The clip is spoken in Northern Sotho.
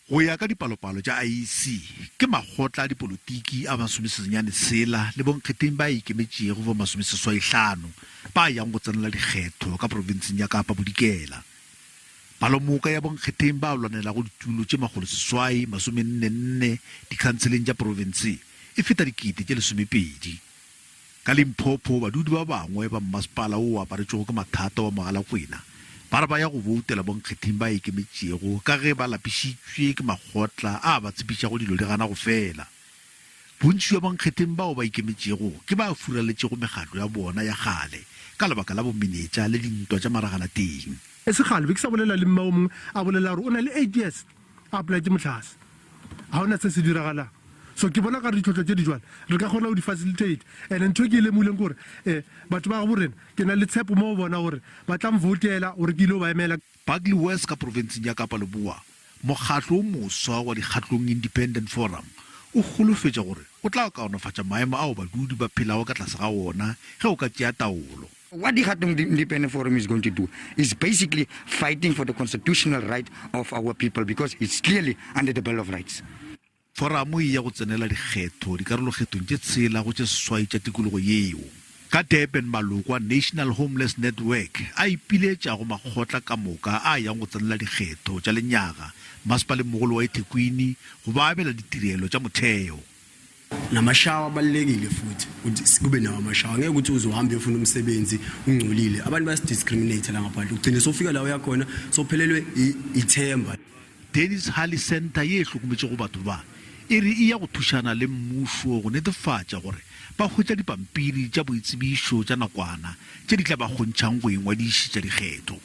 Go ya ka dipalopalo tša IEC ke makgotla a dipolotiki a 16 le bonkgetheng ba ikemetšego bo 15 ba yang go tsenela dikgetho ka provinseng ya Kapa Bodikela. Palomoka ya bonkgetheng ba lwanela go ditulo tše 844 dikhanseleng tša provinse e feta dikete tše 12. Ka Limpopo badudi ba bangwe ba mmasepala o aparetšego ke mathata wa Mogalakwena ba re ba ya go voutela bonkgetheng ba ikemetšego ka ge ba lapišitšwe ke makgotla a ba tsebišago dilo di gana go fela. Bontši bja bonkgetheng bao ba ikemetšego ke ba furaletšego mekgatlo ya bona ya gale ka lebaka la bomenetša le dintwa tša maragana teng. E se gale be ke sa bolela le mmao mongwe a bolela gore o na le 8 years a apply-tše motlhase ga ona se se diragalang. So ke bona ka re ditlhotlho tše di jwale re ka kgona go di facilitate and ntho ke ile moleng gore batho ba go borena ke na le tshepo mo bona gore ba tla mvotela gore ke ile ba emela. Bagley West ka provinseng ya Kapa Leboa mokgatlo o moswa wa dikgatlong Independent Forum o golofetša gore o tla kaonafatša maemo ao badudi ba phelago ka tlase ga ona ge o ka tšea taolo. What the Khatong Independent Forum is going to do is basically fighting for the constitutional right of our people because it's clearly under the Bill of Rights. Foramu ya go tsenela dikgetho dikarolokgethong tše tshela go tše seswai tša tikologo yeo. Ka Durban maloko a National Homeless Network a ipiletša go makgotla ka moka a yang go tsenela dikgetho tša lenyaga masepaleng mogolo wa eThekwini go ba abela ditirelo tša motheo. Namashawa abalekile futhi ukuthi kube nawo amashawa ngeke ukuthi uzohamba ufuna umsebenzi ungcolile abantu basidiscriminate la ngaphandle ugcine sofika la uyakhona sophelelwe ithemba. Dennis Halley Center ye hlokometšego batho ba e re e ya go thušana le mmušo go netefatša gore ba hwetša dipampiri tša boitsebišo tša nakwana tše di tla ba kgontšhang go engwadišitša dikgetho.